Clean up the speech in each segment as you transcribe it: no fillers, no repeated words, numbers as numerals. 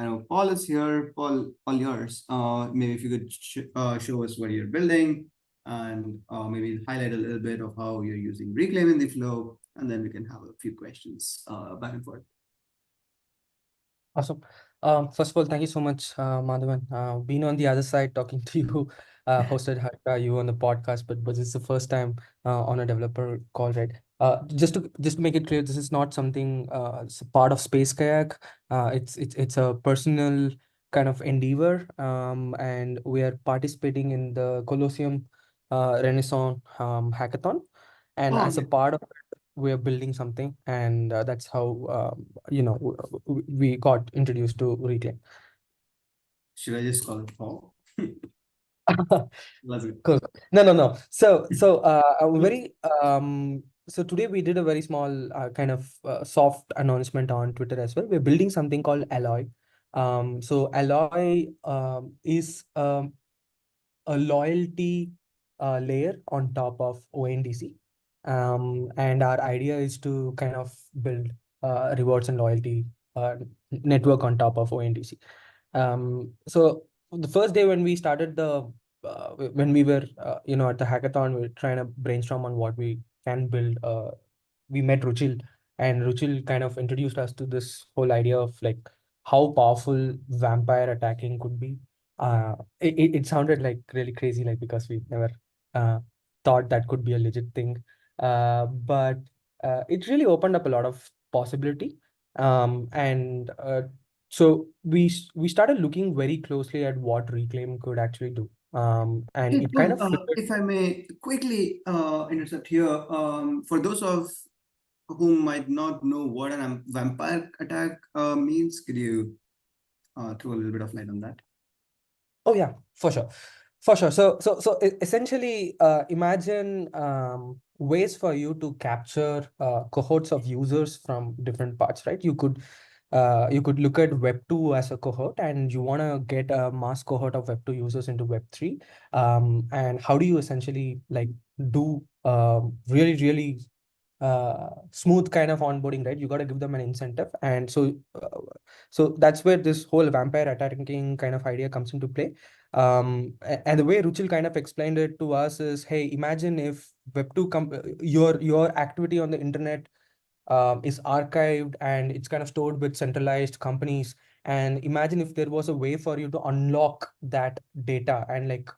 I know Paul is here. Paul, all yours. Maybe if you could show us what you're building and maybe highlight a little bit of how you're using Reclaim in the flow, and then we can have a few questions back and forth. Awesome. First of all, thank you so much, Madhavan. Being on the other side talking to you, hosted you on the podcast, but this is the first time on a developer call, right? Just to make it clear, this is not something. It's a part of Spacekayak. It's a personal kind of endeavor, and we are participating in the Colosseum Renaissance hackathon, and Oh, as a okay. part of we're building something, and that's how we got introduced to Reclaim. Should I just call it Paul? Let's go. Cool. No. So today we did a very small kind of soft announcement on Twitter as well. We're building something called Aloy. So Aloy is a loyalty layer on top of ONDC. And our idea is to kind of build rewards and loyalty network on top of ONDC. So the first day when we started when we were at the hackathon, we were trying to brainstorm on what we can build. We met Ruchil, and Ruchil kind of introduced us to this whole idea of like how powerful vampire attacking could be. It sounded like really crazy, like because we never uh, thought that could be a legit thing. But it really opened up a lot of possibility. And so we started looking very closely at what Reclaim could actually do. And Hey, it kind Paul, of fitted. if I may quickly intercept here, for those of whom might not know what a vampire attack means, could you throw a little bit of light on that? Oh yeah, for sure. For sure. So essentially, imagine ways for you to capture cohorts of users from different parts, right? You could look at Web2 as a cohort, and you want to get a mass cohort of Web2 users into Web3. And how do you essentially like do really smooth kind of onboarding, right? You got to give them an incentive, and so that's where this whole vampire attacking kind of idea comes into play. And the way Ruchil kind of explained it to us is, hey, imagine if your activity on the internet is archived and it's kind of stored with centralized companies. And imagine if there was a way for you to unlock that data and like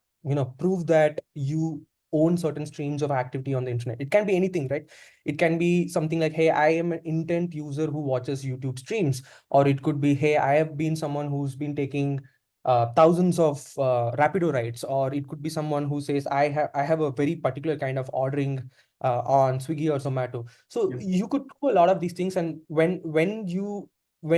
prove that you own certain streams of activity on the internet. It can be anything, right? It can be something like, hey, I am an intent user who watches YouTube streams. Or it could be, hey, I have been someone who's been taking thousands of Rapido rides. Or it could be someone who says, I have a very particular kind of ordering on Swiggy or Zomato. So Yeah. you could do a lot of these things, and when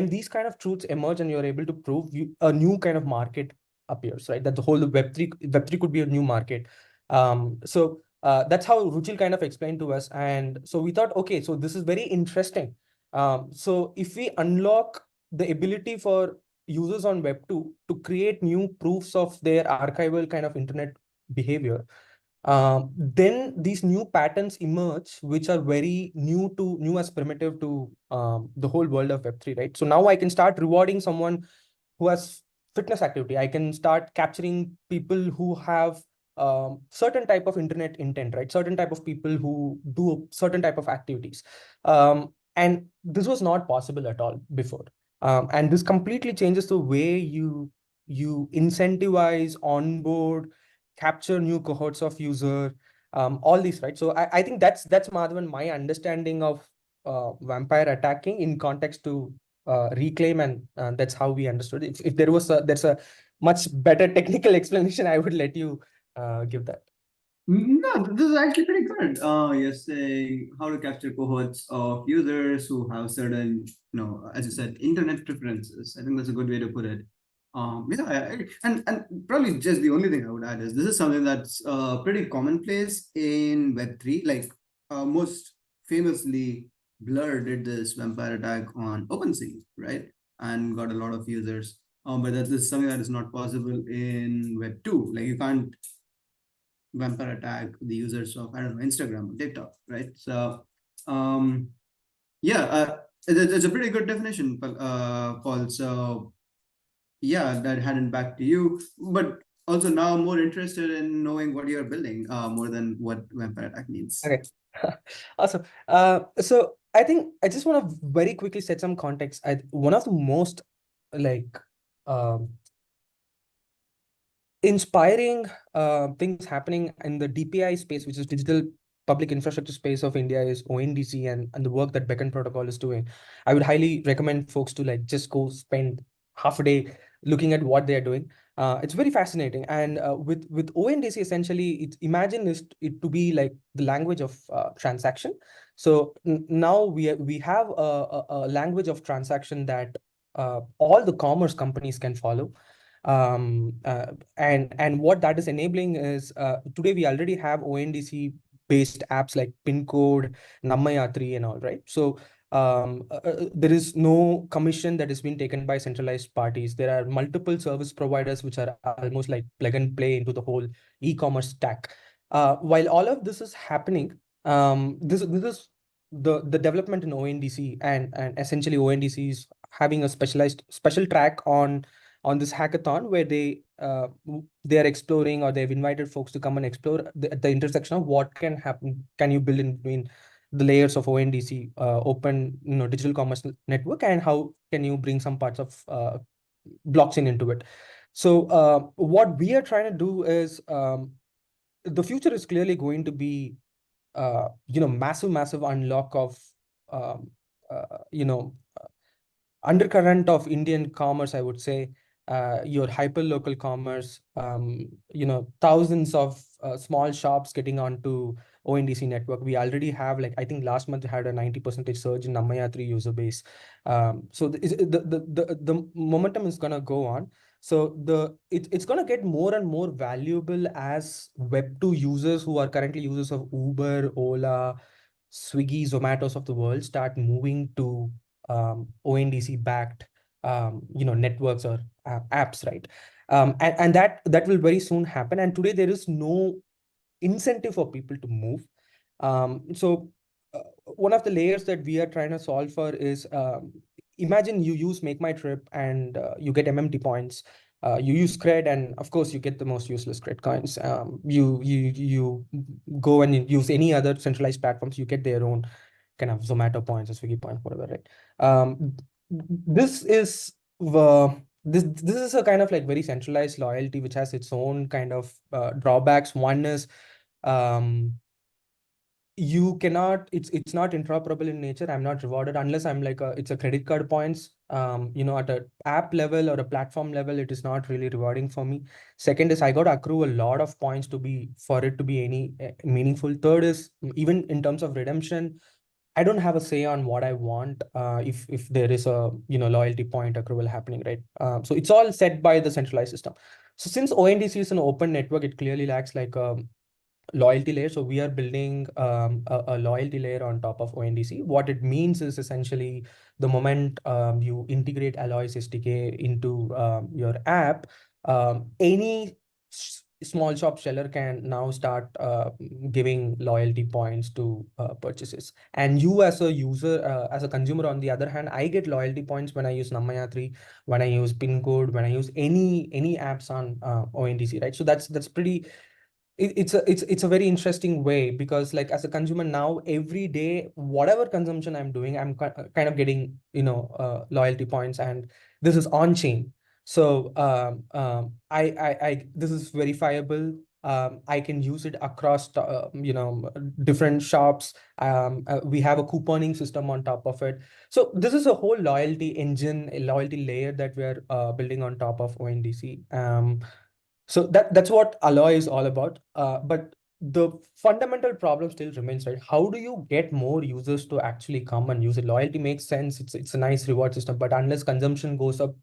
these kind of truths emerge and you're able to prove, a new kind of market appears, right? That the whole Web3 could be a new market. So that's how Ruchil kind of explained to us, and so we thought, okay, so this is very interesting. So if we unlock the ability for users on Web2 to create new proofs of their archival kind of internet behavior, then these new patterns emerge, which are very new as primitive to the whole world of Web3, right? So now I can start rewarding someone who has fitness activity. I can start capturing people who have certain type of internet intent, right? Certain type of people who do certain type of activities. And this was not possible at all before. And this completely changes the way you incentivize, onboard, capture new cohorts of user, all these, right? So I think that's Madhavan, my understanding of vampire attacking in context to Reclaim, and that's how we understood it. If there's a much better technical explanation, I would let you give that. No, this is actually pretty good. You're saying how to capture cohorts of users who have certain, as you said, internet preferences. I think that's a good way to put it. Yeah, and probably just the only thing I would add is this is something that's pretty commonplace in Web3. Like most famously, Blur did this vampire attack on OpenSea, right? And got a lot of users. But that is something that is not possible in Web2. Like you can't vampire attack the users of, I don't know, Instagram or TikTok, right? So yeah, it's a pretty good definition, Paul. So yeah, that hadn't back to you, but also now more interested in knowing what you're building, more than what Vampire Attack needs. Okay. Awesome. So I think I just want to very quickly set some context. One of the most like um inspiring things happening in the DPI space, which is digital public infrastructure space of India, is ONDC and the work that Beacon Protocol is doing. I would highly recommend folks to like just go spend half a day looking at what they are doing. It's very fascinating. And with ONDC, essentially, imagine it to be like the language of transaction. So now we have a language of transaction that all the commerce companies can follow. And what that is enabling is today we already have ONDC based apps like pin code, Nammayatri and all, right? So there is no commission that is being taken by centralized parties. There are multiple service providers which are almost like plug and play into the whole e-commerce stack. While all of this is happening, this is the development in ONDC, and essentially ONDC is having a special track on this hackathon where they are exploring, or they've invited folks to come and explore the intersection of what can happen. Can you build in between the layers of ONDC, open digital commerce network, and how can you bring some parts of blockchain into it? So what we are trying to do is the future is clearly going to be massive unlock of um, you know undercurrent of Indian commerce, I would say. Your hyper local commerce, thousands of small shops getting onto ONDC network. We already have, like, I think last month had a 90% surge in Nammayatri user base. So the momentum is gonna go on. So it's gonna get more and more valuable as Web2 users who are currently users of Uber, Ola, Swiggy, Zomatos of the world start moving to ONDC backed networks or apps, right? And that will very soon happen. And today there is no incentive for people to move. So one of the layers that we are trying to solve for is, imagine you use Make My Trip and you get MMT points. You use cred, and of course you get the most useless cred coins. You go and you use any other centralized platforms, you get their own kind of Zomato points or Swiggy points, whatever, right? This is this is a kind of like very centralized loyalty which has its own kind of drawbacks. One is um you cannot, it's not interoperable in nature. I'm not rewarded unless I'm like it's a credit card points. At a app level or a platform level, it is not really rewarding for me. Second is I got to accrue a lot of points for it to be any meaningful. Third is, even in terms of redemption, I don't have a say on what I want if there is a loyalty point accrual happening, right? So it's all set by the centralized system. So since ONDC is an open network, it clearly lacks like a loyalty layer. So we are building a loyalty layer on top of ONDC. What it means is essentially the moment you integrate Alloy's SDK into your app, any small shop seller can now start giving loyalty points to purchases. And you as a user, as a consumer, on the other hand, I get loyalty points when I use Nammayatri, when I use pin code, when I use any apps on ONDC, right? So that's pretty, it's a very interesting way, because like as a consumer now, every day whatever consumption I'm doing, I'm kind of getting loyalty points, and this is on chain. So I this is verifiable. I can use it across different shops. We have a couponing system on top of it. So this is a whole loyalty engine, a loyalty layer that we're building on top of ONDC. So that's what Alloy is all about. But the fundamental problem still remains, right? How do you get more users to actually come and use it? Loyalty makes sense. It's a nice reward system, but unless consumption goes up,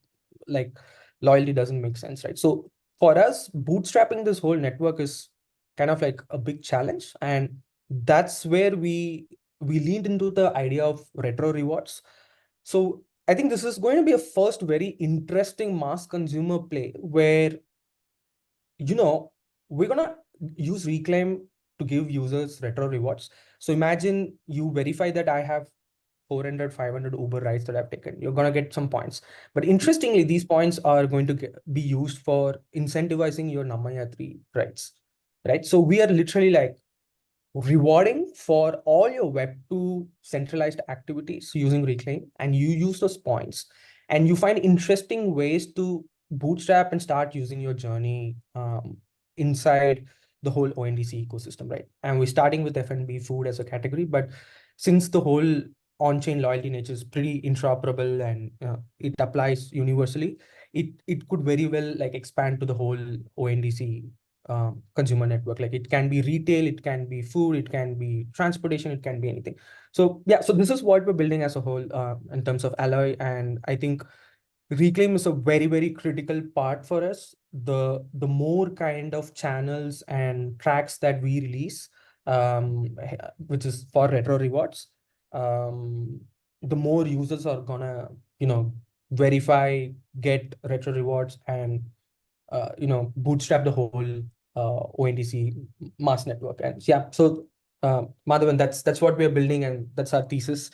like, loyalty doesn't make sense, right? So for us, bootstrapping this whole network is kind of like a big challenge, and that's where we leaned into the idea of retro rewards. So I think this is going to be a first very interesting mass consumer play where we're gonna use Reclaim to give users retro rewards. So imagine you verify that I have 400, 500 Uber rides that I've taken. You're going to get some points. But interestingly, these points are going to be used for incentivizing your Namayatri rides, right? So we are literally like rewarding for all your Web2 centralized activities using Reclaim, and you use those points and you find interesting ways to bootstrap and start using your journey inside the whole ONDC ecosystem, right? And we're starting with F&B food as a category, but since the whole on-chain loyalty nature is pretty interoperable and it applies universally, it could very well like expand to the whole ONDC consumer network. Like it can be retail, it can be food, it can be transportation, it can be anything. So yeah, so this is what we're building as a whole in terms of Aloy, and I think Reclaim is a very, very critical part for us. The more kind of channels and tracks that we release, which is for retro rewards, the more users are gonna, verify, get retro rewards, and bootstrap the whole ONDC mass network. And yeah, so Madhavan, that's what we're building, and that's our thesis.